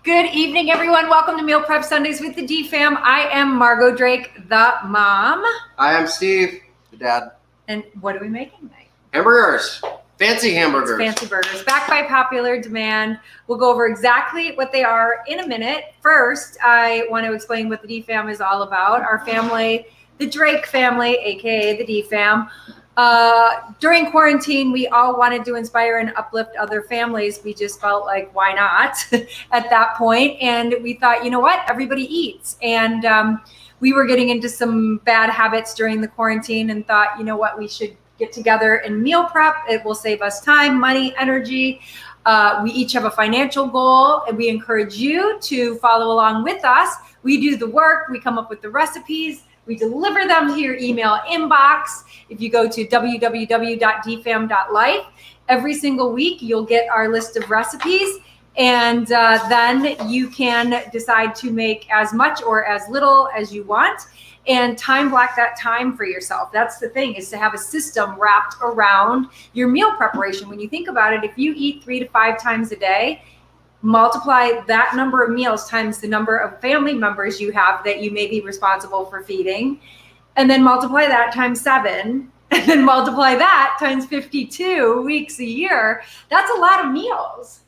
Good evening, everyone. Welcome to Meal Prep Sundays with the DFAM. I am Margot Drake, the mom. I am Steve, the dad. And what are we making tonight? Hamburgers. Fancy hamburgers. It's fancy burgers, backed by popular demand. We'll go over exactly what they are in a minute. First, I want to explain what the DFAM is all about. Our family, the Drake family, aka the DFAM. During quarantine, we all wanted to inspire and uplift other families. We just felt like, why not at that point? And we thought, you know what? Everybody eats. And we were getting into some bad habits during the quarantine and thought, you know what? We should get together and meal prep. It will save us time, money, energy. We each have a financial goal, and we encourage you to follow along with us. We do the work. We come up with the recipes. We deliver them to your email inbox. If you go to www.dfam.life, every single week you'll get our list of recipes, and then you can decide to make as much or as little as you want and time block that time for yourself. That's the thing, is to have a system wrapped around your meal preparation. When you think about it, if you eat 3 to 5 times a day, multiply that number of meals times the number of family members you have that you may be responsible for feeding, and then multiply that times 7, and then multiply that times 52 weeks a year. That's a lot of meals.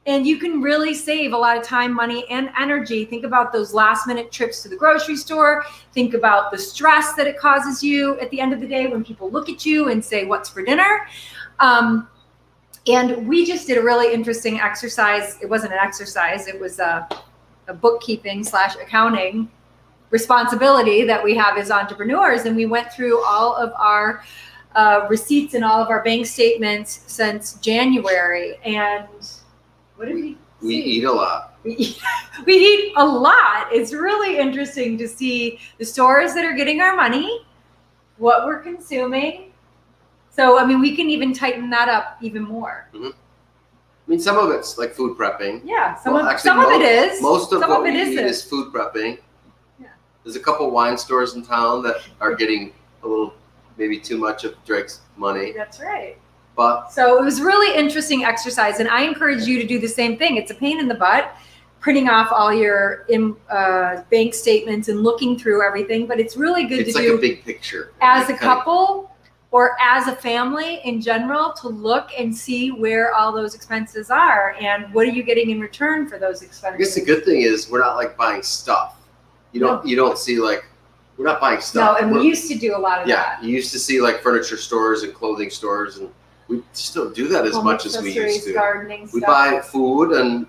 And you can really save a lot of time, money, and energy. Think about those last minute trips to the grocery store. Think about the stress that it causes you at the end of the day when people look at you and say, what's for dinner? And we just did a really interesting exercise. It wasn't an exercise. It was a bookkeeping / accounting responsibility that we have as entrepreneurs. And we went through all of our receipts and all of our bank statements since January. And what did we see? We eat a lot. We eat a lot. It's really interesting to see the stores that are getting our money, what we're consuming. So, I mean, we can even tighten that up even more. Mm-hmm. I mean, some of it's like food prepping. Yeah, some of it is. Most of what we eat is food prepping. Yeah. There's a couple wine stores in town that are getting a little, maybe too much of Drake's money. That's right. But so it was really interesting exercise, and I encourage you to do the same thing. It's a pain in the butt, printing off all your bank statements and looking through everything, but it's really good to do. It's like a big picture. As a couple or as a family in general, to look and see where all those expenses are and what are you getting in return for those expenses. I guess the good thing is we're not like buying stuff. You don't see like, we're not buying stuff. No, and we used to do a lot of that. Yeah, you used to see like furniture stores and clothing stores, and we still do that as much as we used to. Gardening we stuff. buy food and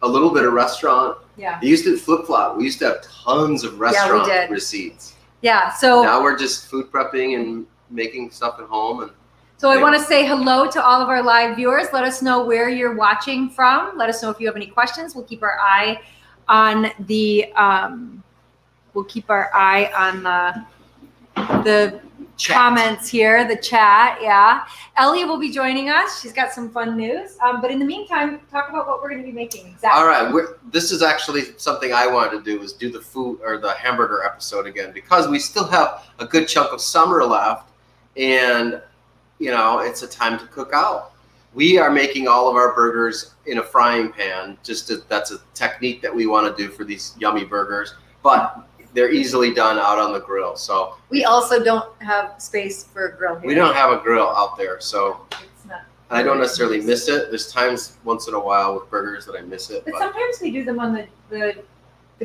a little bit of restaurant. Yeah. We used to flip-flop. We used to have tons of restaurant receipts. Yeah, so now we're just food prepping and making stuff at home. And so I want to say hello to all of our live viewers. Let us know where you're watching from. Let us know if you have any questions. We'll keep our eye on the comments here, the chat. Yeah, Ellie will be joining us. She's got some fun news. But in the meantime, talk about what we're going to be making. Exactly. All right, this is actually something I wanted to do, is do the food or the hamburger episode again, because we still have a good chunk of summer left, and it's a time to cook out. We are making all of our burgers in a frying pan. That's a technique that we want to do for these yummy burgers, but they're easily done out on the grill. So we also don't have space for a grill here. We don't have a grill out there, so I don't necessarily miss it. There's times once in a while with burgers that I miss it. But sometimes we do them on the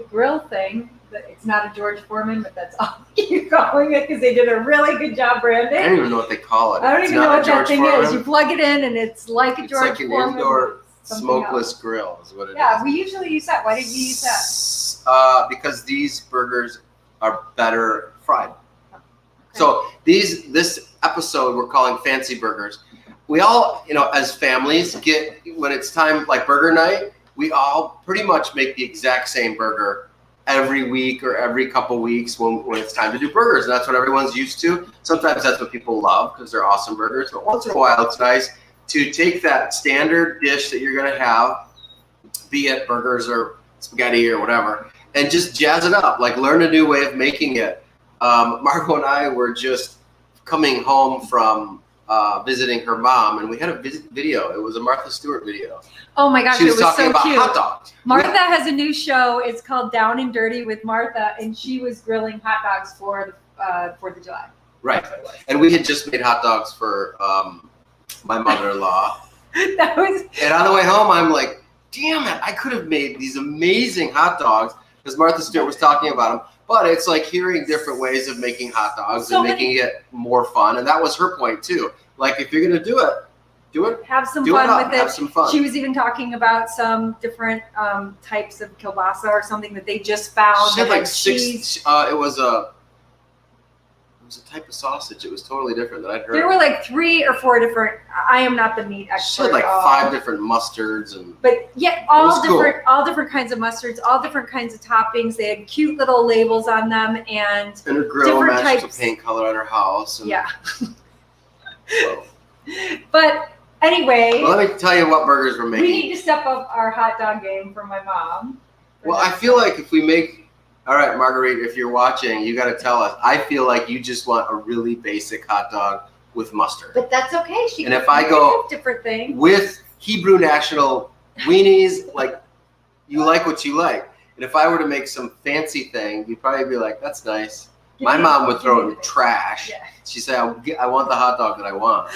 grill thing. It's not a George Foreman, but that's all you're calling it, because they did a really good job branding. I don't even know what they call it. I don't even know what that thing is. You plug it in and it's like a George Foreman. It's like an indoor smokeless grill is what it is. Yeah, we usually use that. Why did you use that? Because these burgers are better fried. Okay. So this episode we're calling Fancy Burgers. We all, as families, when it's time like burger night, we all pretty much make the exact same burger every week or every couple weeks when it's time to do burgers. And that's what everyone's used to. Sometimes that's what people love because they're awesome burgers. But once in a while, it's nice to take that standard dish that you're going to have, be it burgers or spaghetti or whatever, and just jazz it up, like learn a new way of making it. Margot and I were just coming home from visiting her mom, and we had a video. It was a Martha Stewart video. Oh my gosh, She was it was talking so about cute. hot dogs. Martha has a new show. It's called Down and Dirty with Martha, and she was grilling hot dogs for the 4th of July. Right. And we had just made hot dogs for my mother-in-law. That was. And on the way home, I'm like, damn it, I could have made these amazing hot dogs because Martha Stewart was talking about them. But it's like hearing different ways of making hot dogs and making it more fun. And that was her point too. Like, if you're going to do it. Have some do fun it with it. Have some fun. She was even talking about some different types of kielbasa or something that they just found. She had like cheese. 6. It was a type of sausage. It was totally different than I'd heard. There were like 3 or 4 different. I am not the meat expert. She had like 5 different mustards and. But yeah, all different kinds of mustards, all different kinds of toppings. They had cute little labels on them and her grill matched the paint color on her house. And, yeah. Whoa. But anyway, well, let me tell you what burgers we're making. We need to step up our hot dog game for my mom. Well, I feel like if we make. All right, Marguerite, if you're watching, you got to tell us. I feel like you just want a really basic hot dog with mustard. But that's okay. And if I go different things with Hebrew National weenies, like you like what you like. And if I were to make some fancy thing, you'd probably be like, "That's nice." My mom would throw it in the trash. Yeah. She'd say, "I want the hot dog that I want."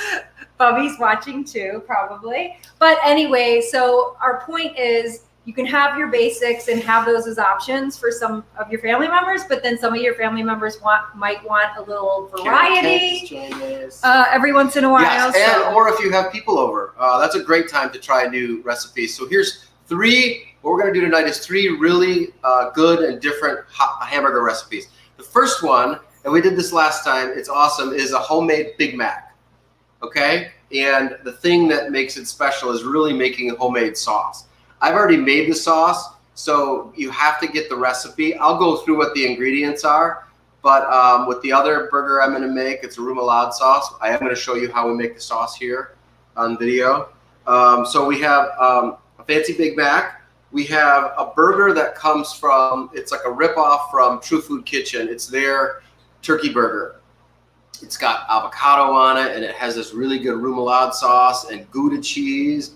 Bubby's watching too, probably. But anyway, so our point is, you can have your basics and have those as options for some of your family members, but then some of your family members might want a little variety every once in a while. Yes, or if you have people over, that's a great time to try new recipes. So here's 3. What we're going to do tonight is 3 really good and different hamburger recipes. The first one, and we did this last time, it's awesome, is a homemade Big Mac. Okay? And the thing that makes it special is really making a homemade sauce. I've already made the sauce, so you have to get the recipe. I'll go through what the ingredients are, but with the other burger I'm going to make, it's a Remoulade sauce. I am going to show you how we make the sauce here on video. So we have a fancy Big Mac. We have a burger that comes from, it's like a ripoff from True Food Kitchen. It's their turkey burger. It's got avocado on it, and it has this really good Remoulade sauce and Gouda cheese.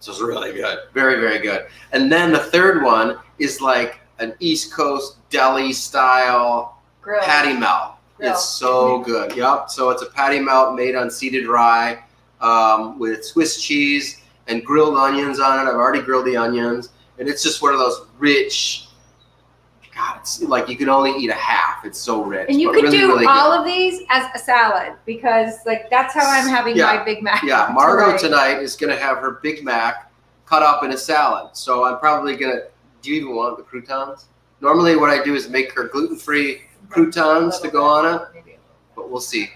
So it's really good. Very, very good. And then the third one is like an East Coast deli style patty melt. It's so good. Yep. So it's a patty melt made on seeded rye with Swiss cheese and grilled onions on it. I've already grilled the onions. And it's just one of those rich, God, it's like you can only eat a half. It's so rich. And you could do really all of these as a salad because like that's how I'm having my Big Mac. Yeah, Margot tonight is going to have her Big Mac cut up in a salad. So I'm probably going to, do you even want the croutons? Normally what I do is make her gluten-free croutons to go on it. But we'll see.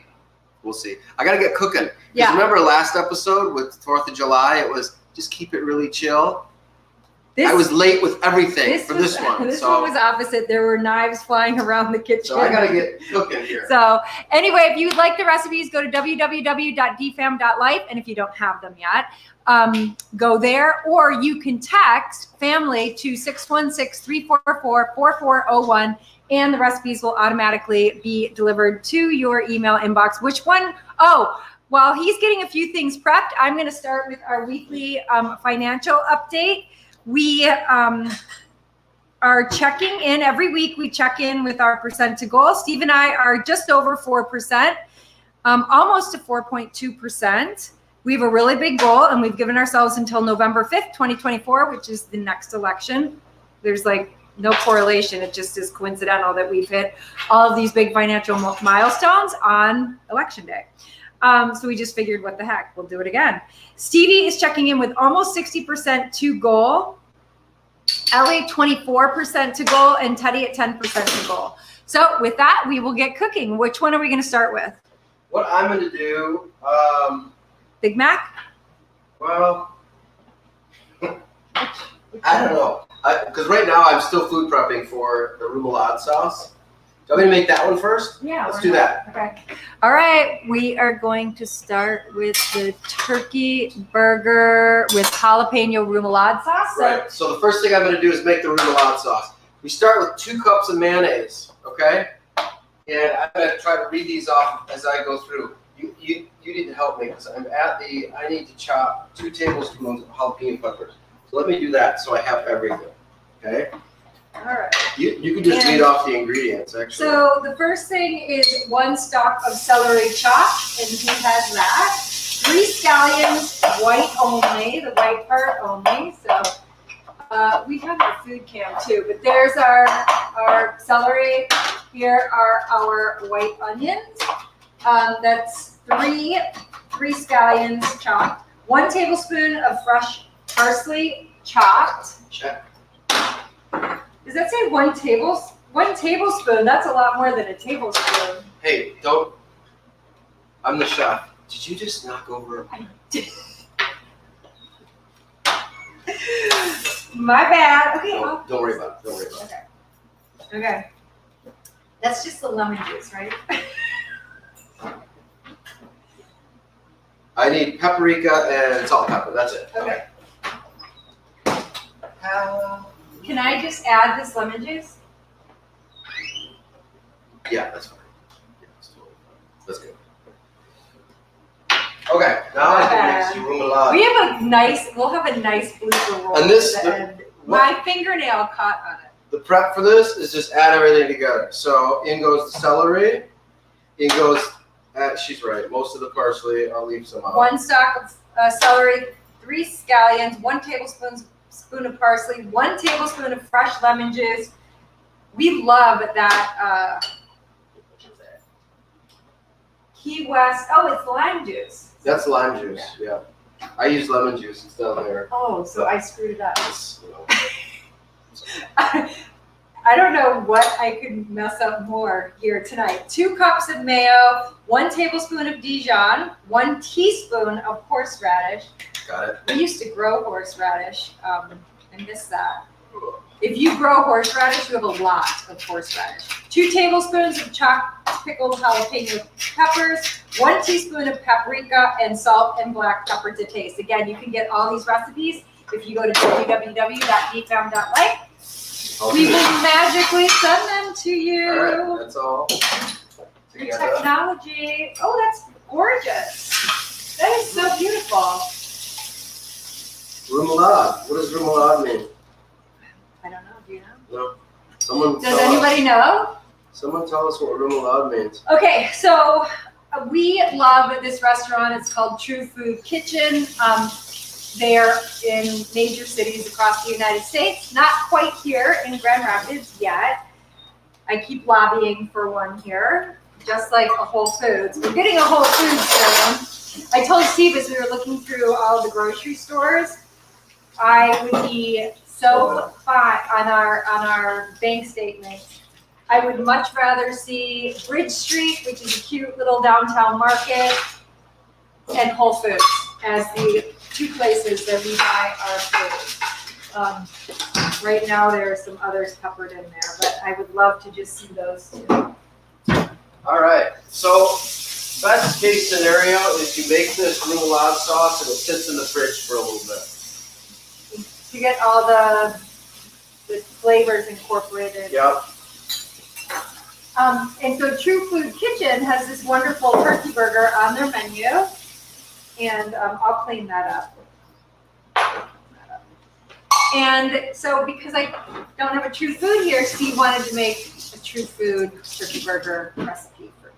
We'll see. I got to get cooking. Yeah. Remember last episode with 4th of July, it was just keep it really chill. I was late with everything for this one. This one was opposite. There were knives flying around the kitchen. So I got to get cooking here. So anyway, if you would like the recipes, go to www.dfam.life. And if you don't have them yet, go there. Or you can text family to 616-344-4401. And the recipes will automatically be delivered to your email inbox. Which one? Oh, while he's getting a few things prepped, I'm going to start with our weekly financial update. We are checking in every week. We check in with our percent to goal. Steve and I are just over 4%, almost to 4.2%. We have a really big goal, and we've given ourselves until November 5th, 2024, which is the next election. There's like no correlation. It just is coincidental that we've hit all of these big financial milestones on election day. So we just figured, what the heck, we'll do it again. Stevie is checking in with almost 60% to goal. Ellie 24% to goal, and Teddy at 10% to goal. So with that, we will get cooking. Which one are we going to start with? What I'm going to do, Big Mac? Well, I don't know. Because right now I'm still food prepping for the Remoulade sauce. Do you want me to make that one first? Yeah. Let's do that. Okay. All right. We are going to start with the turkey burger with jalapeno Remoulade sauce. Right. So the first thing I'm going to do is make the Remoulade sauce. We start with 2 cups of mayonnaise, okay? And I'm going to try to read these off as I go through. You need to help me because I need to chop 2 tablespoons of jalapeno peppers. So let me do that so I have everything. Okay? All right. You can just read off the ingredients, actually. So the first thing is 1 stalk of celery chopped, and he has that. 3 scallions, white only, the white part only. So we have our food cam too, but there's our celery. Here are our white onions. That's 3 scallions chopped. 1 tablespoon of fresh parsley chopped. Check. Does that say 1 tablespoon? That's a lot more than a tablespoon. Hey, don't. I'm the chef. Did you just knock over? My bad. Okay. Don't worry about it. Okay. Okay. That's just the lemon juice, right? I need paprika and salt and pepper. That's it. Okay. Can I just add this lemon juice? Yeah, that's fine. Yeah, that's totally fine. That's good. Okay, now I can mix your remoulade. We'll have a nice blooper roll And this, at the end. My fingernail caught on it. The prep for this is just add everything together. So in goes the celery. In goes, she's right, most of the parsley. I'll leave some out. 1 stalk of celery, 3 scallions, 1 tablespoon of parsley, 1 tablespoon of fresh lemon juice. We love that. What is it? Key West. Oh, it's lime juice. That's lime juice. Yeah. I use lemon juice. It's down there. Oh, so I screwed it up. It's, you know, I don't know what I could mess up more here tonight. 2 cups of mayo, 1 tablespoon of Dijon, 1 teaspoon of horseradish. got it. We used to grow horseradish. I miss that. If you grow horseradish, you have a lot of horseradish. 2 tablespoons of chopped pickled jalapeno peppers, 1 teaspoon of paprika, and salt and black pepper to taste. Again, you can get all these recipes if you go to www.dfam.life. We will magically send them to you. All right, that's all. Through technology. Oh, that's gorgeous. That is so beautiful. Remoulade. What does remoulade mean? I don't know. Do you know? No. Someone Does anybody know? Someone tell us what remoulade means. Okay, so we love this restaurant. It's called True Food Kitchen. They're in major cities across the United States. Not quite here in Grand Rapids yet. I keep lobbying for one here, just like a Whole Foods. We're getting a Whole Foods soon. I told Steve as we were looking through all the grocery stores, I would be so fine on our bank statement. I would much rather see Bridge Street, which is a cute little downtown market, and Whole Foods as the 2 places that we buy our food. Right now there are some others peppered in there, but I would love to just see those 2. All right, so best case scenario is you make this remoulade sauce and it sits in the fridge for a little bit. To get all the flavors incorporated. Yep. And so True Food Kitchen has this wonderful turkey burger on their menu, and I'll clean that up. And so because I don't have a True Food here, Steve wanted to make a True Food turkey burger recipe for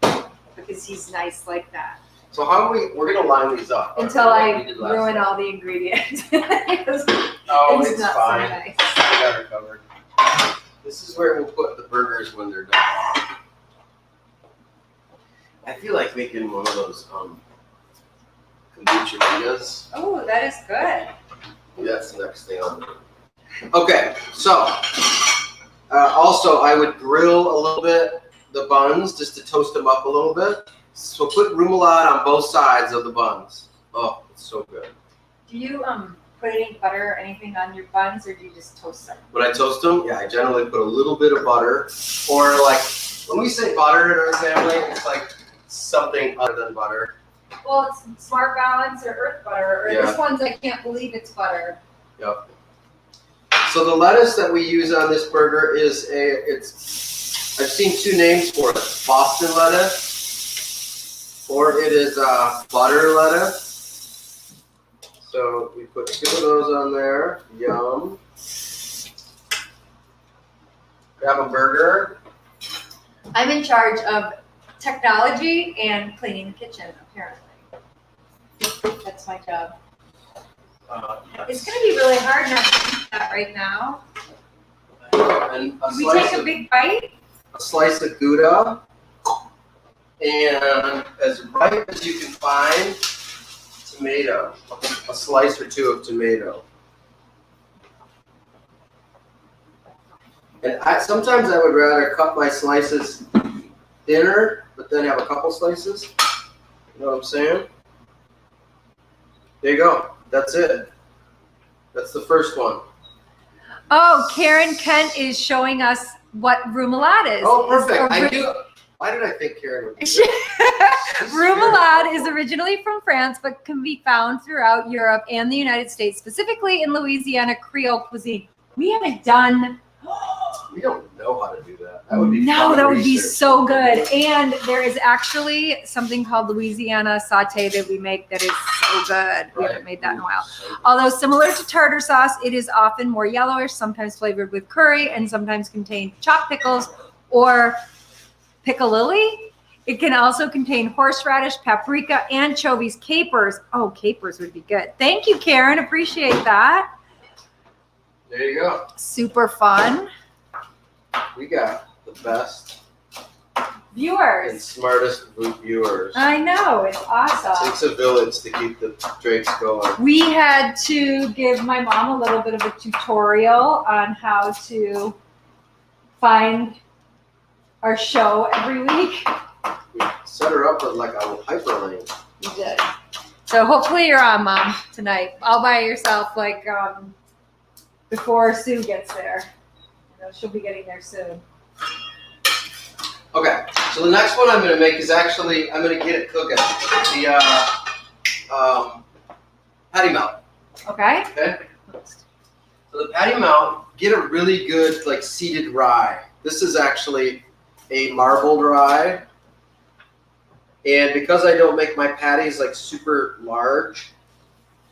me because he's nice like that. So how are we're gonna line these up until I ruin all the ingredients. Oh, it's not fine. So nice. I got her covered. This is where we'll put the burgers when they're done. I feel like making one of those kombucha videos. Oh, that is good. That's the next thing I'll do. Okay, so also I would grill a little bit the buns just to toast them up a little bit. So put remoulade on both sides of the buns. Oh, it's so good. Do you put any butter or anything on your buns, or do you just toast them? When I toast them, yeah, I generally put a little bit of butter, or like when we say butter in our family, it's like something other than butter. Well, it's Smart Balance or Earth Butter, or Yeah. this one's I can't believe it's butter. Yep. So the lettuce that we use on this burger is I've seen 2 names for it. Boston lettuce or it is butter lettuce. So we put 2 of those on there. Yum. Grab a burger. I'm in charge of technology and cleaning the kitchen, apparently. That's my job. It's going to be really hard not to eat that right now. And Can we take a big bite? A slice of Gouda. And as ripe as you can find, tomato. A slice or 2 of tomato. And sometimes I would rather cut my slices thinner, but then have a couple slices. You know what I'm saying? There you go. That's it. That's the first one. Oh, Karen Kent is showing us what remoulade is. Oh, perfect. I knew. Why did I think Karen would do that? Remoulade is originally from France, but can be found throughout Europe and the United States, specifically in Louisiana Creole cuisine. We haven't done. We don't know how to do that. That would be that would be research. so good. And there is actually something called Louisiana saute that we make that is so good. We haven't made that in a while. Although similar to tartar sauce, it is often more yellowish, sometimes flavored with curry, and sometimes contain chopped pickles or piccalilli. It can also contain horseradish, paprika, anchovies, capers. Oh, capers would be good. Thank you, Karen. Appreciate that. There you go. Super fun. We got the best and Viewers. smartest viewers. I know. It's It awesome. takes a village to keep the drakes going. We had to give my mom a little bit of a tutorial on how to find our show every week. We set her up with like a hyperlink. You did. So hopefully you're on, Mom, tonight. All by yourself, like before Sue gets there. You know, she'll be getting there soon. Okay, so the next one I'm going to make is actually, I'm going to get it cooking. The patty melt. Okay? Okay? So the patty melt, get a really good like seeded rye. This is actually a marbled rye. And because I don't make my patties like super large,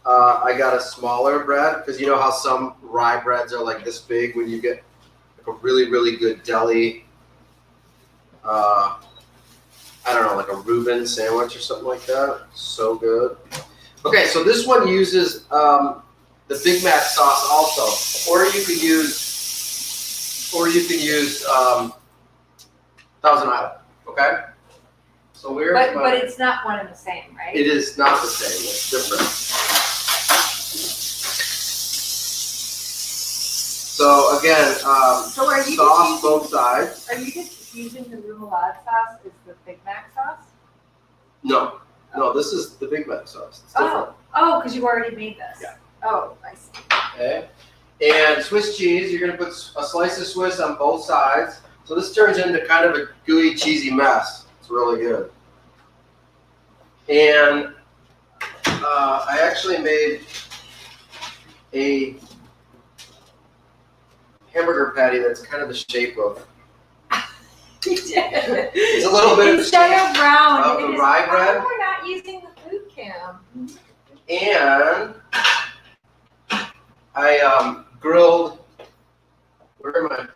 I got a smaller bread, because you know how some rye breads are like this big when you get like a really, really good deli, I don't know, like a Reuben sandwich or something like that. So good. Okay, so this one uses the Big Mac sauce also, or you could use Thousand Island. Okay. So But it's not one and the same, right? It is not the same. It's different. So again, So are you sauce both sides. Are you just using the remoulade sauce as the Big Mac sauce? No, this is the Big Mac sauce. It's different. Oh, because you already made this. Yeah. Oh, I see. Okay. And Swiss cheese, you're gonna put a slice of Swiss on both sides. So this turns into kind of a gooey, cheesy mess. It's really good. And I actually made a hamburger patty that's kind of the shape of. It's a little bit Instead of round, of the rye bread. We're not using the food cam. And I grilled. Where am I?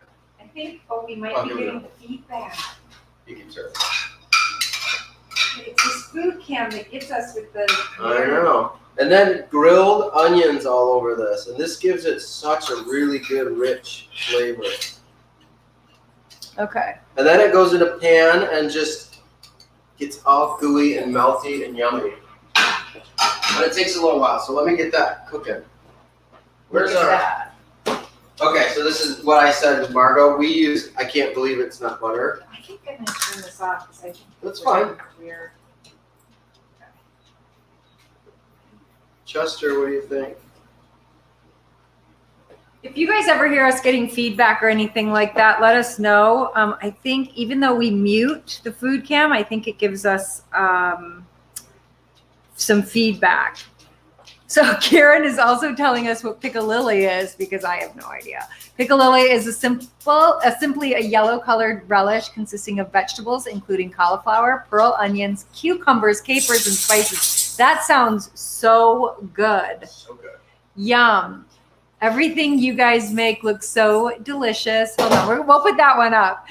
I think. Oh, we might be Here we getting go. feedback. You can turn. It's this food cam that gets us with the. I know. And then grilled onions all over this, and this gives it such a really good, rich flavor. Okay. And then it goes in a pan and just gets all gooey and melty and yummy. But it takes a little while, so let me get that cooking. Where's Look our? at that. Okay, so this is what I said with Margot. We use. I can't believe it's not butter. I think I'm gonna turn this off because I think That's fine. Weird. Chester, what do you think? If you guys ever hear us getting feedback or anything like that, let us know. I think even though we mute the food cam, I think it gives us some feedback. So Karen is also telling us what piccalilli is because I have no idea. Piccalilli is simply a yellow-colored relish consisting of vegetables, including cauliflower, pearl onions, cucumbers, capers, and spices. That sounds so good. So good. Yum. Everything you guys make looks so delicious. Hold on, we'll put that one up.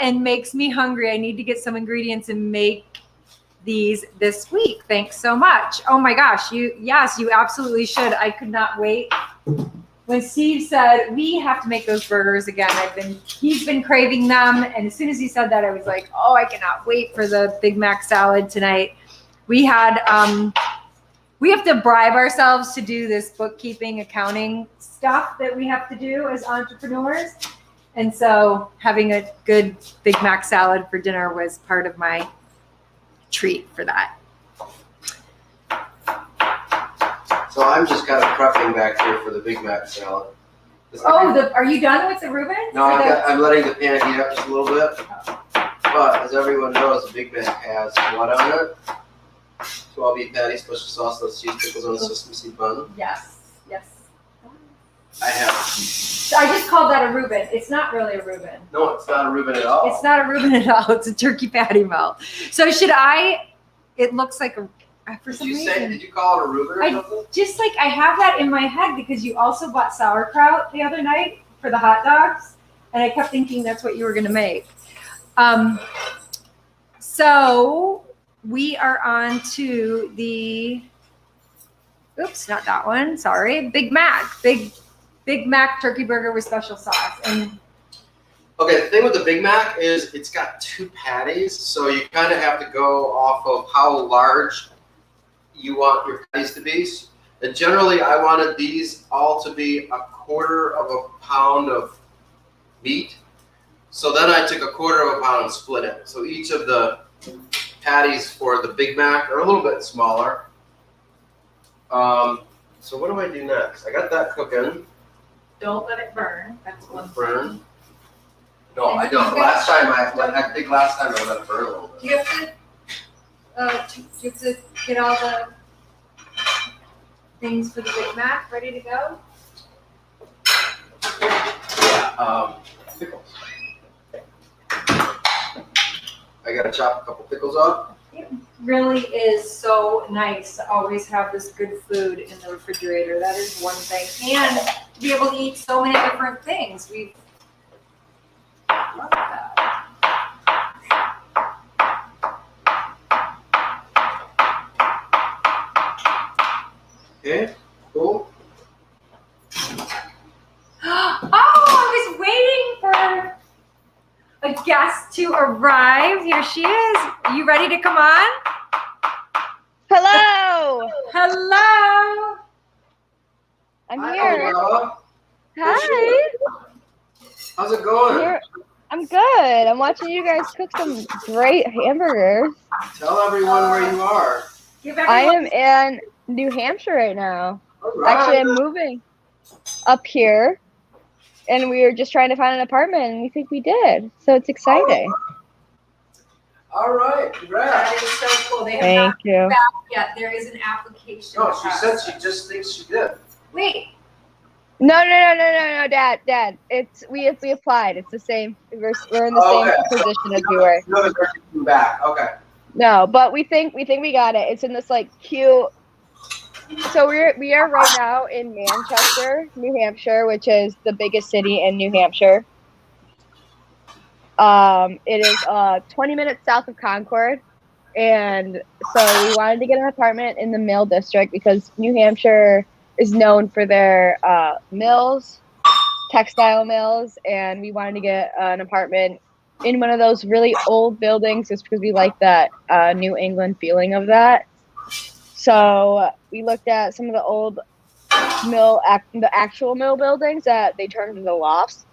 And makes me hungry. I need to get some ingredients and make these this week. Thanks so much. Oh my gosh, yes, you absolutely should. I could not wait. When Steve said we have to make those burgers again, he's been craving them, and as soon as he said that, I was like, oh, I cannot wait for the Big Mac salad tonight. We had we have to bribe ourselves to do this bookkeeping, accounting stuff that we have to do as entrepreneurs. And so having a good Big Mac salad for dinner was part of my treat for that. So I'm just kind of prepping back here for the Big Mac salad. Are you done with the Reuben? No, I'm letting the pan heat up just a little bit. But as everyone knows, the Big Mac has what on it? 12 beef patties, special sauce, lettuce, cheese, pickles on a sesame seed bun. Yes. I have. I just called that a Reuben. It's not really a Reuben. No, it's not a Reuben at all. It's not a Reuben at all. It's a turkey patty melt. So it looks like for some reason. Did you call it a Reuben or something? I have that in my head because you also bought sauerkraut the other night for the hot dogs. And I kept thinking that's what you were going to make. So we are on to the, oops, not that one. Sorry. Big Mac. Big Mac turkey burger with special sauce. And okay, the thing with the Big Mac is it's got 2 patties, so you kind of have to go off of how large you want your patties to be. And generally, I wanted these all to be 1/4 pound of meat. So then I took 1/4 pound and split it. So each of the patties for the Big Mac are a little bit smaller. So what do I do next? I got that cooking. don't let it burn. That's one thing. Burn? No, I don't. Last time I think I let it burn a little bit. Do you have to get all the things for the Big Mac ready to go? Yeah, pickles. I gotta chop a couple pickles up. It really is so nice to always have this good food in the refrigerator. That is one thing. And to be able to eat so many different things. We love that. Okay, cool. Oh, I was waiting for a guest to arrive. Here she is. Are you ready to come on? Hello. Hello. I'm Hi, here. Ella. Hi. How's it going? I'm good. I'm watching you guys cook some great hamburgers. Tell everyone where you are. I am in New Hampshire right now. All right. Actually, I'm moving up here, and we were just trying to find an apartment, and we think we did. So it's exciting. All right, That congrats. is so cool. They have Thank not you. back yet. There is an application. No, she said process. she just thinks she did. Wait. No, Dad. We applied. It's the same. We're in the same position as we were. Another person came back. Okay. No, but we think we got it. It's in this like cute. So we are right now in Manchester, New Hampshire, which is the biggest city in New Hampshire. It is 20 minutes south of Concord, and so we wanted to get an apartment in the Mill District because New Hampshire is known for their mills, textile mills, and we wanted to get an apartment in one of those really old buildings just because we like that New England feeling of that. So we looked at some of the old the actual mill buildings that they turned into lofts,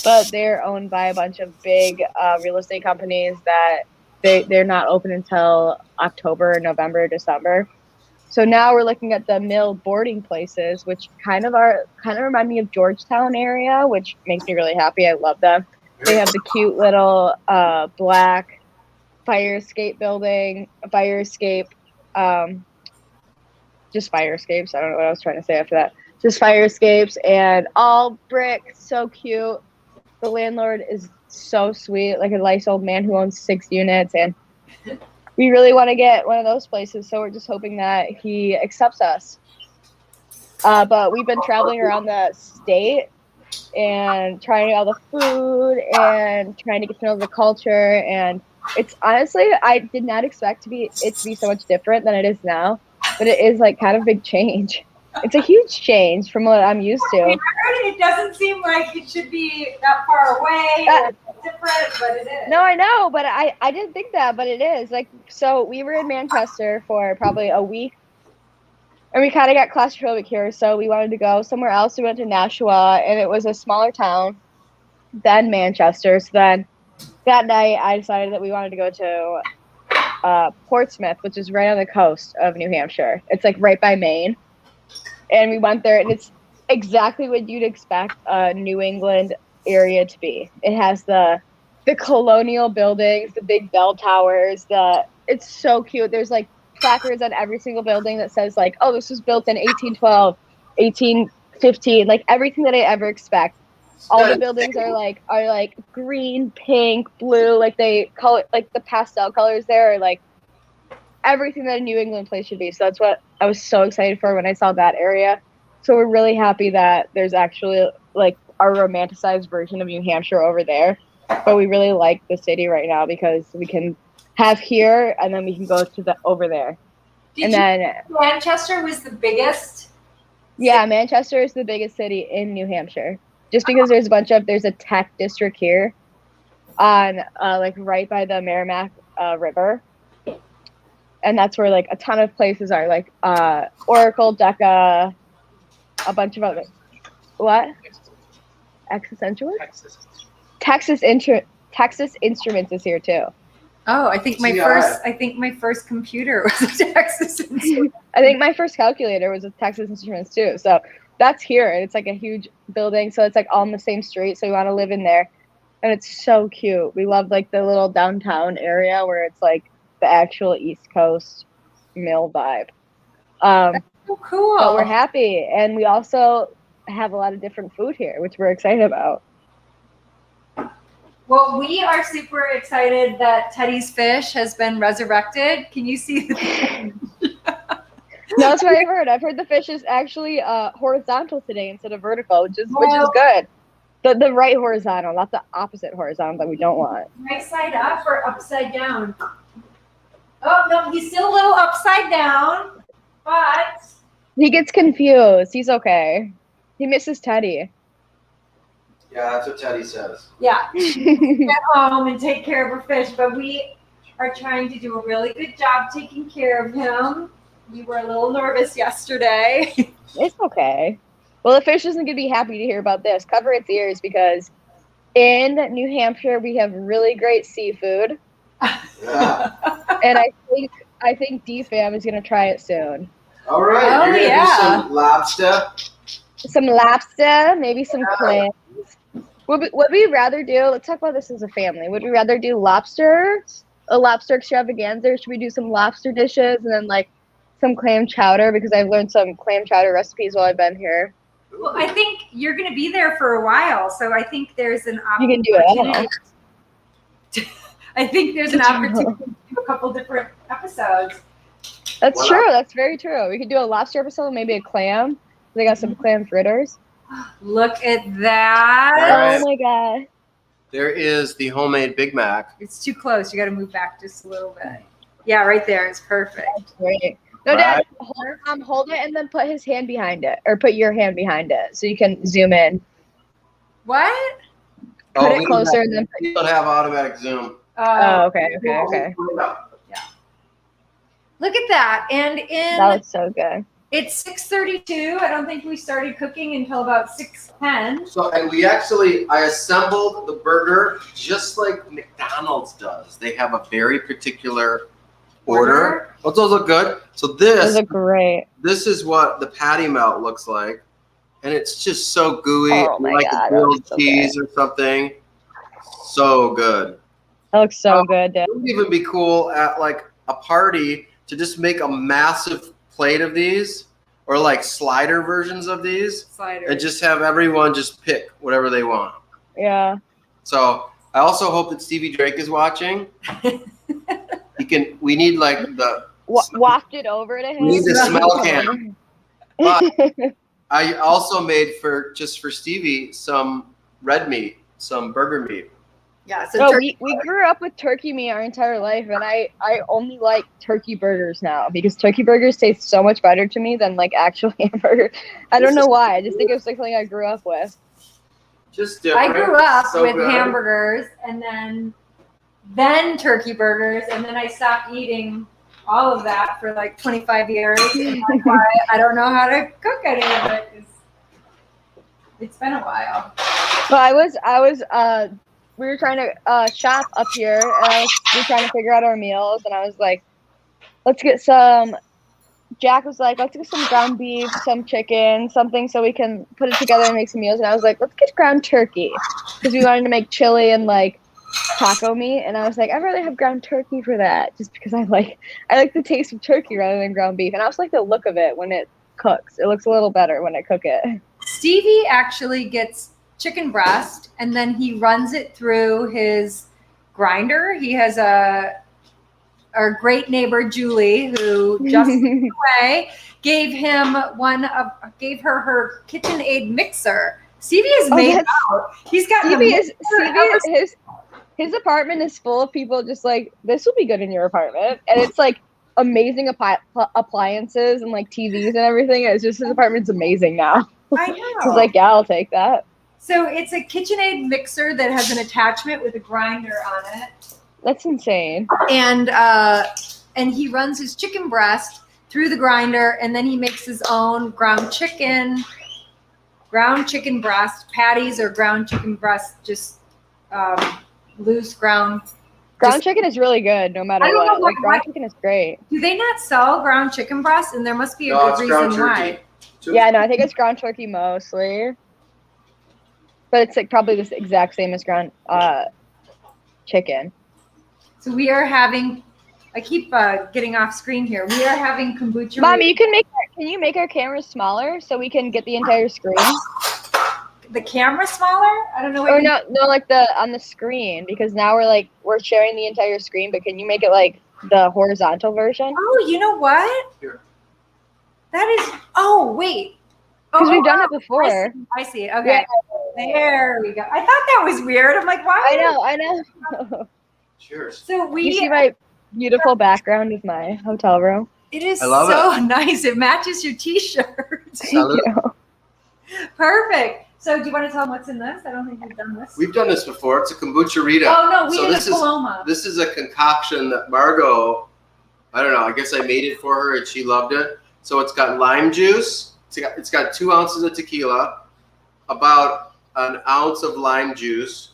but they're owned by a bunch of big real estate companies that they're not open until October, November, December. So now we're looking at the mill boarding places, which kind of remind me of Georgetown area, which makes me really happy. I love them. They have the cute little black fire escape just fire escapes. I don't know what I was trying to say after that. Just fire escapes and all brick, so cute. The landlord is so sweet, like a nice old man who owns 6 units, and we really want to get one of those places, so we're just hoping that he accepts us. But we've been traveling around the state and trying all the food and trying to get to know the culture, and it's honestly, I did not expect it to be so much different than it is now, but it is like kind of a big change. It's a huge change from what I'm used to. It doesn't seem like it should be that far away or different, but it is. No, I know, but I didn't think that, but it is. Like, so we were in Manchester for probably a week, and we kind of got claustrophobic here, so we wanted to go somewhere else. We went to Nashua, and it was a smaller town than Manchester. So then that night, I decided that we wanted to go to Portsmouth, which is right on the coast of New Hampshire. It's like right by Maine. And we went there, and it's exactly what you'd expect a New England area to be. It has the colonial buildings, the big bell towers. It's so cute. There's like placards on every single building that says like, oh, this was built in 1812, 1815, like everything that I ever expect. All the buildings are like green, pink, blue, like they color, like the pastel colors there are like everything that a New England place should be. So that's what I was so excited for when I saw that area. So we're really happy that there's actually like our romanticized version of New Hampshire over there. But we really like the city right now because we can have here and then we can go to over there. Manchester was the biggest? Yeah, Manchester is the biggest city in New Hampshire. Just because there's a tech district here on like right by the Merrimack River. And that's where like a ton of places are, like Oracle, DECA, a bunch of other. What? Existential? Texas Instruments is here too. Oh, I think my first computer was a Texas Instruments. I think my first calculator was a Texas Instruments too. So that's here, and it's like a huge building. So it's like all on the same street. So we want to live in there, and it's so cute. We love like the little downtown area where it's like the actual East Coast mill vibe. That's so cool. But we're happy, and we also have a lot of different food here, which we're excited about. Well, we are super excited that Teddy's fish has been resurrected. Can you see the No, that's what I've heard. I've heard the fish is actually horizontal today instead of vertical, which is good. The right horizontal, not the opposite horizontal that we don't want. Right side up or upside down? Oh, no, he's still a little upside down, but... He gets confused. He's okay. He misses Teddy. Yeah, that's what Teddy says. Yeah. Get home and take care of our fish, but we are trying to do a really good job taking care of him. We were a little nervous yesterday. It's okay. Well, the fish isn't going to be happy to hear about this. Cover its ears because in New Hampshire, we have really great seafood. Yeah. And I think DFAM is going to try it soon. All right. You're going to do some lobster? Some lobster, maybe some clams. Would we rather do, let's talk about this as a family. Would we rather do a lobster extravaganza, or should we do some lobster dishes and then like some clam chowder? Because I've learned some clam chowder recipes while I've been here. Well, I think you're going to be there for a while, so I think there's an opportunity. You can do it. I think there's an opportunity to do a couple different episodes. That's true. That's very true. We could do a lobster episode, maybe a clam. They got some clam fritters. Look at that. Right. Oh my God. There is the homemade Big Mac. It's too close. You got to move back just a little bit. Yeah, right there. It's perfect. Great. No, Dad, hold it and then put his hand behind it, or put your hand behind it so you can zoom in. What? Put it closer and then. We don't have automatic zoom. Oh, okay. Yeah. Look at that. And that looks so good. It's 6:32. I don't think we started cooking until about 6:10. So, and I assembled the burger just like McDonald's does. They have a very particular order. Oh, those look good. So those look great. This is what the patty melt looks like. And it's just so gooey. Oh my God, a grilled cheese or something. So good. That looks so good, Dad. It would even be cool at like a party to just make a massive plate of these, or like slider versions of these, and just have everyone just pick whatever they want. Yeah. So I also hope that Stevie Drake is watching. We need like the waft it over to him. We need the smell can. But I also made for Stevie some red meat, some burger meat. Yeah, so we grew up with turkey meat our entire life, and I only like turkey burgers now because turkey burgers taste so much better to me than like actual hamburger. I don't know why. I just think it was like something I grew up with. Just different. I grew up with good. hamburgers and then turkey burgers, and then I stopped eating all of that for like 25 years. And that's why I don't know how to cook any of it. It's been a while. But we were trying to shop up here, and we were trying to figure out our meals, and I was like, let's get some. Jack was like, let's get some ground beef, some chicken, something so we can put it together and make some meals. And I was like, let's get ground turkey because we wanted to make chili and like taco meat. And I was like, I'd rather have ground turkey for that just because I like the taste of turkey rather than ground beef. And I also like the look of it when it cooks. It looks a little better when I cook it. Stevie actually gets chicken breast and then he runs it through his grinder. He has our great neighbor Julie, who just away, gave her her KitchenAid mixer. Stevie is made out. He's got his apartment is full of people just like, this will be good in your apartment, and it's like amazing appliances and like TVs and everything. It's just his apartment's amazing now. I know. He's like, yeah, I'll take that. So it's a KitchenAid mixer that has an attachment with a grinder on it. That's insane. And he runs his chicken breast through the grinder, and then he makes his own ground chicken breast patties, or ground chicken breast, just loose ground. Ground chicken is really good, no matter what. Like, ground chicken is great. Do they not sell ground chicken breast? And there must be a good reason why. Yeah, no, I think it's ground turkey mostly, but it's like probably the exact same as ground chicken. So we are having, I keep getting off screen here. We are having kombucha. Mommy, can you make our cameras smaller so we can get the entire screen? The camera smaller? I don't know what. Or no, like on the screen, because now we're sharing the entire screen. But can you make it like the horizontal version? Oh, you know what? Here. That is. Oh, wait. Because we've done it before. I see. Okay. Yeah. There we go. I thought that was weird. I'm like, why? I know. Cheers. So you see my beautiful background of my hotel room? It is so nice. It matches your t-shirt. Perfect. So do you want to tell them what's in this? I don't think we've done this. We've done this before. It's a kombucha Rita. Oh, no, we did a Paloma. This is a concoction that Margot, I don't know, I guess I made it for her and she loved it. So it's got lime juice. It's got 2 ounces of tequila, about an ounce of lime juice,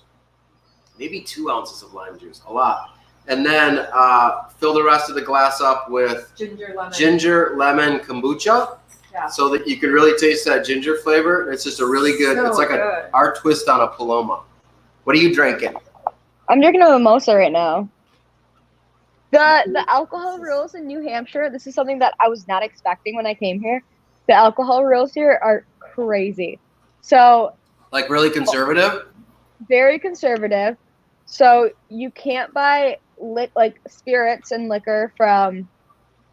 maybe 2 ounces of lime juice, a lot. And then fill the rest of the glass up with ginger lemon kombucha, so that you can really taste that ginger flavor. It's just a really good, it's like our twist on a Paloma. What are you drinking? I'm drinking a mimosa right now. The alcohol rules in New Hampshire, this is something that I was not expecting when I came here. The alcohol rules here are crazy. So, like really conservative? Very conservative. So you can't buy like spirits and liquor from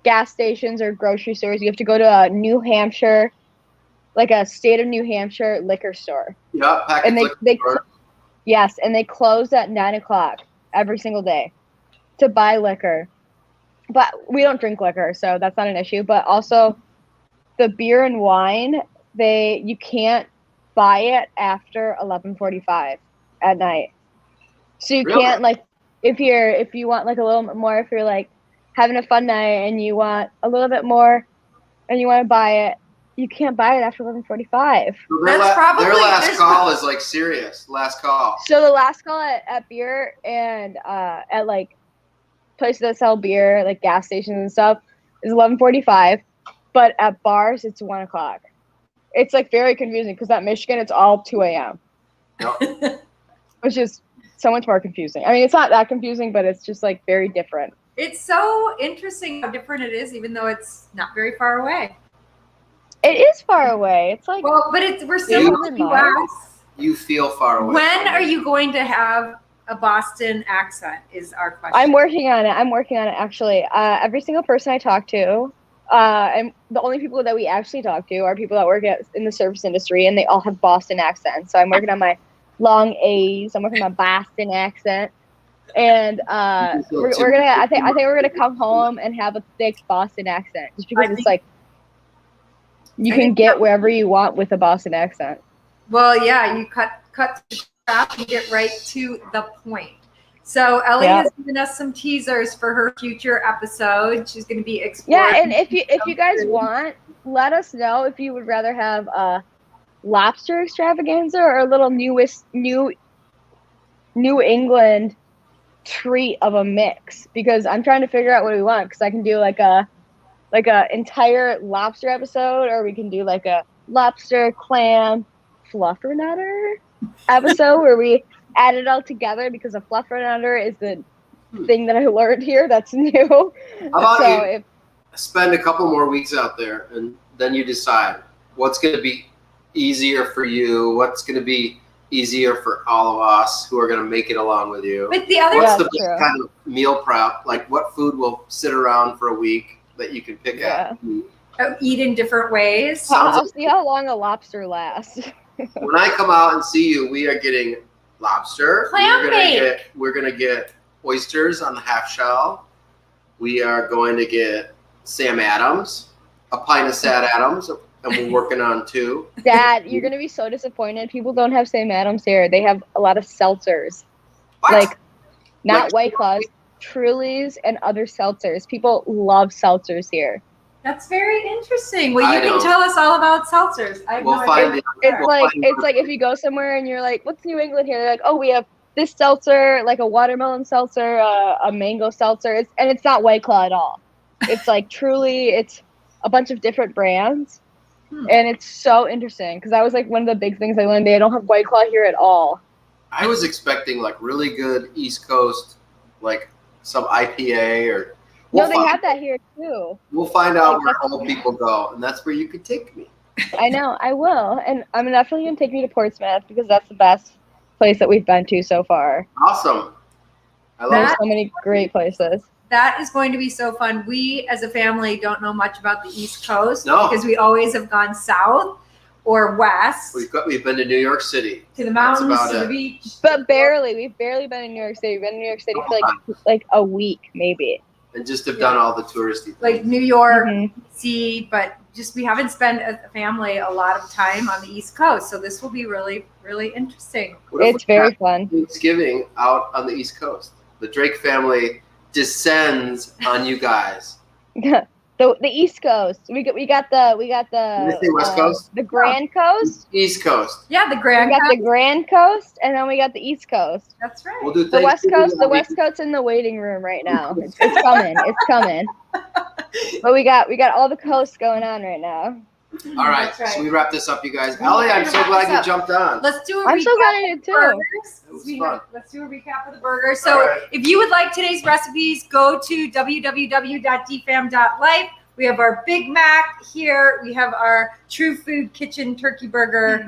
gas stations or grocery stores. You have to go to a New Hampshire, like a state of New Hampshire liquor store. Yeah, package liquor store. Yes, and they close at 9:00 every single day to buy liquor. But we don't drink liquor, so that's not an issue. But also, the beer and wine, you can't buy it after 11:45 at night. So you can't, like, if you want like a little bit more, if you're like having a fun night and you want a little bit more and you want to buy it, you can't buy it after 11:45. So their last call is like serious. Last call. So the last call at beer and at like places that sell beer, like gas stations and stuff, is 11:45. But at bars, it's 1:00. It's like very confusing because at Michigan, it's all 2 a.m. Yep. Which is so much more confusing. I mean, it's not that confusing, but it's just like very different. It's so interesting how different it is, even though it's not very far away. It is far away. It's like Well, but we're still in the 800 miles. US. You feel far away. When are you going to have a Boston accent is our question. I'm working on it actually. Every single person I talk to, and the only people that we actually talk to are people that work in the service industry, and they all have Boston accents. So I'm working on my long A's. I'm working on my Boston accent, and we're gonna. I think we're gonna come home and have a thick Boston accent, just because it's like you can get wherever you want with a Boston accent. Well, yeah, you cut the crap and get right to the point. So Ellie has given us some teasers for her future episode. She's going to be exploring. Yeah, and if you guys want, let us know if you would rather have a lobster extravaganza or a little New England treat of a mix, because I'm trying to figure out what we want, because I can do like a entire lobster episode, or we can do like a lobster clam fluffernutter episode where we add it all together, because a fluffernutter is the thing that I learned here that's new. How about you spend a couple more weeks out there, and then you decide what's going to be easier for you, what's going to be easier for all of us who are going to make it along with you. But the other what's the best kind of meal prep? Like, what food will sit around for a week that you can pick at? Eat in different ways. I'll see how long a lobster lasts. When I come out and see you, we are getting lobster. Clam bake. We're gonna get oysters on the half shell. We are going to get Sam Adams, a pint of Sad Adams, and we're working on 2. Dad, you're gonna be so disappointed. People don't have Sam Adams here. They have a lot of seltzers. What? Like, not White Claws, Trulies, and other seltzers. People love seltzers here. That's very interesting. Well, you can tell us all about seltzers. It's like if you go somewhere and you're like, "What's New England here?" They're like, "Oh, we have this seltzer, like a watermelon seltzer, a mango seltzer," and it's not White Claw at all. It's like Truly. It's a bunch of different brands, and it's so interesting, because that was like one of the big things I learned. They don't have White Claw here at all. I was expecting like really good East Coast, like some IPA or. No, they have that here too. We'll find out where old people go, and that's where you could take me. I know, I will, and I'm definitely gonna take you to Portsmouth, because that's the best place that we've been to so far. Awesome. I love There's so many great places. That is going to be so fun. We, as a family, don't know much about the East Coast because we always have gone south or west. We've been to New York City. To the mountains, to the beach. But barely. We've barely been in New York City. We've been in New York City for like a week, maybe. And just have done all the touristy things. Like New York, see, but just we haven't spent as a family a lot of time on the East Coast. So this will be really, really interesting. It's very fun. Thanksgiving out on the East Coast. The Drake family descends on you guys. The East Coast. We got the Did they say West Coast? The Grand Coast. East Coast. Yeah, the Grand Coast. We got the Grand Coast, and then we got the East Coast. That's right. We'll do the West Coast. The West Coast's in the waiting room right now. It's coming. It's coming. But we got all the coasts going on right now. All right. So we wrap this up, you guys. Ellie, I'm so glad you jumped on. Let's do a I'm recap. so glad I did too. Let's do a recap of the burgers. So if you would like today's recipes, go to www.dfam.life. We have our Big Mac here. We have our True Food Kitchen Turkey Burger,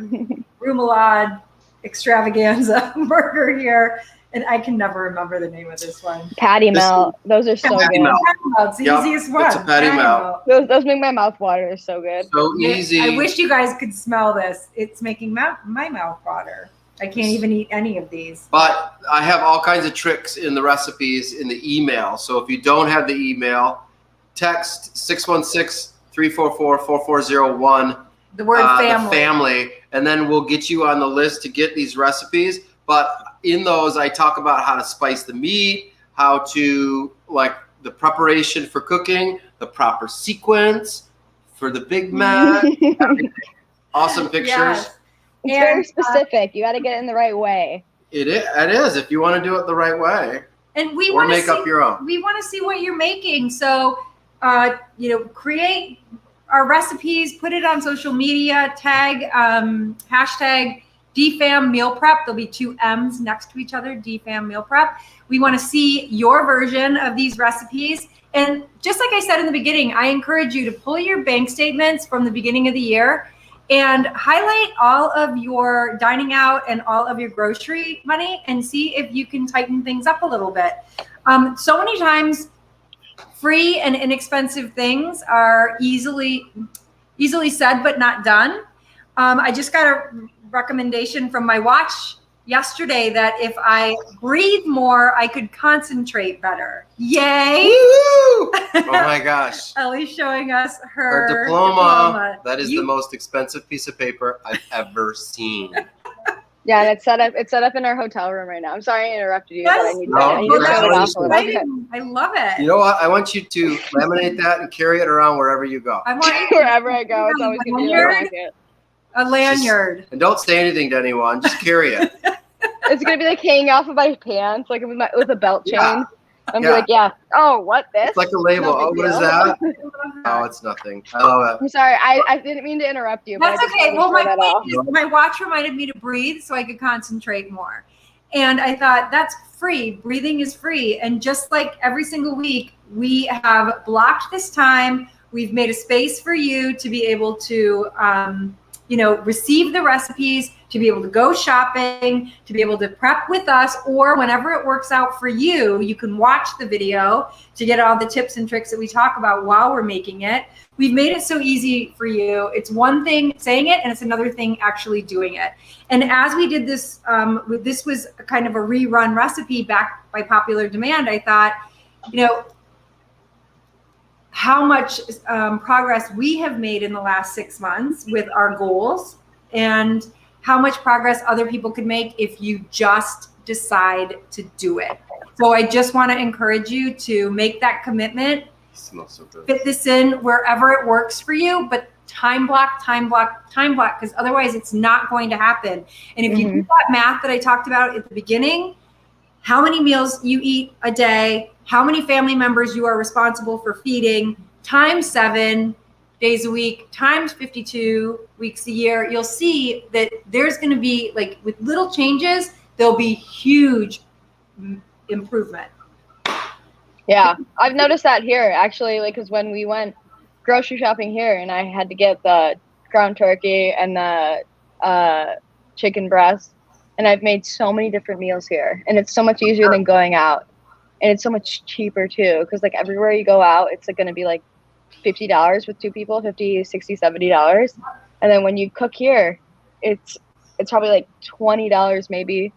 Remoulade Extravaganza Burger here. And I can never remember the name of this one. Patty melt. Those are so good. Patty melt's the easiest one. It's a patty melt. Those make my mouth water. They're so good. So easy. I wish you guys could smell this. It's making my mouth water. I can't even eat any of these. But I have all kinds of tricks in the recipes in the email. So if you don't have the email, text 616-344-4401. The word family. The family. And then we'll get you on the list to get these recipes. But in those, I talk about how to spice the meat, how to, like, the preparation for cooking, the proper sequence for the Big Mac. Awesome pictures. Yes. It's very specific. You got to get it in the right way. It is if you want to do it the right way. And we want to make up your own. We want to see what you're making. So, create our recipes, put it on social media, tag, hashtag DFAM Meal Prep. There'll be 2 M's next to each other, DFAM Meal Prep. We want to see your version of these recipes. And just like I said in the beginning, I encourage you to pull your bank statements from the beginning of the year and highlight all of your dining out and all of your grocery money and see if you can tighten things up a little bit. So many times, free and inexpensive things are easily said but not done. I just got a recommendation from my watch yesterday that if I breathe more, I could concentrate better. Yay! Woo! Oh my gosh. Ellie's showing us her diploma. That is the most expensive piece of paper I've ever seen. Yeah, and it's set up in our hotel room right now. I'm sorry I interrupted you, Yes. but I need to show it off a little bit. I love it. You know what? I want you to laminate that and carry it around wherever you go. I want you Wherever I go, it's always going to be in my pocket. a lanyard. And don't say anything to anyone. Just carry it. It's going to be like hanging off of my pants, like with a belt chain. Yeah. I'm like, yeah. Oh, what this? It's like a label. No Oh, big what is deal. that? Oh, it's nothing. I love it. I'm sorry. I didn't mean to interrupt you. That's but I just okay. wanted to Well, show that off. my watch reminded me to breathe so I could concentrate more. And I thought that's free. Breathing is free. And just like every single week, we have blocked this time. We've made a space for you to be able to, receive the recipes, to be able to go shopping, to be able to prep with us, or whenever it works out for you, you can watch the video to get all the tips and tricks that we talk about while we're making it. We've made it so easy for you. It's one thing saying it, and it's another thing actually doing it. And as we did this, this was kind of a rerun recipe back by popular demand. I thought, how much progress we have made in the last 6 months with our goals, and how much progress other people could make if you just decide to do it. So I just want to encourage you to make that commitment. It smells so good. Fit this in wherever it works for you, but time block, because otherwise it's not going to happen. And if you do that math that I talked about at the beginning, how many meals you eat a day, how many family members you are responsible for feeding, times 7 days a week, times 52 weeks a year, you'll see that there's going to be, like, with little changes, there'll be huge improvement. Yeah, I've noticed that here actually, like, because when we went grocery shopping here, and I had to get the ground turkey and the chicken breast, and I've made so many different meals here, and it's so much easier than going out, and it's so much cheaper too, because like everywhere you go out, it's like going to be like $50 with 2 people, $50, $60, $70, and then when you cook here, it's probably like $20 maybe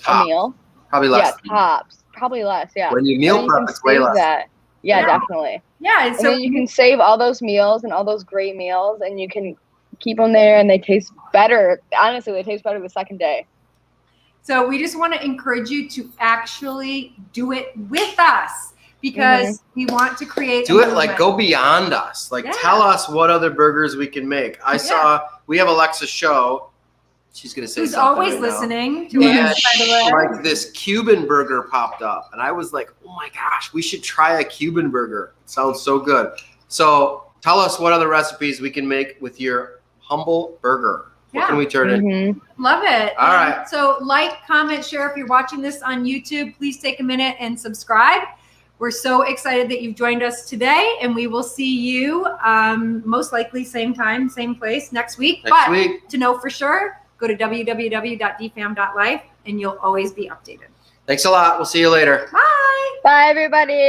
a meal. Probably less. Yeah, tops. Probably less, yeah. When you meal prep, it's way less. Yeah, definitely. Yeah, And then you can save all those meals and all those great meals, and you can keep them there, and they taste better. Honestly, they taste better the second day. So we just want to encourage you to actually do it with us, because we want to create. Do it, like, go beyond us. Like, tell us what other burgers we can make. I saw, we have Alexa Show. She's going to say Who's something always right listening now. to And us, by the way. like, this Cuban burger popped up, and I was like, oh my gosh, we should try a Cuban burger. It sounds so good. So tell us what other recipes we can make with your humble burger. What can we turn in? Love it. All right. So like, comment, share. If you're watching this on YouTube, please take a minute and subscribe. We're so excited that you've joined us today, and we will see you most likely same time, same place next week. Next week. To know for sure, go to www.dfam.life, and you'll always be updated. Thanks a lot. We'll see you later. Bye. Bye, everybody.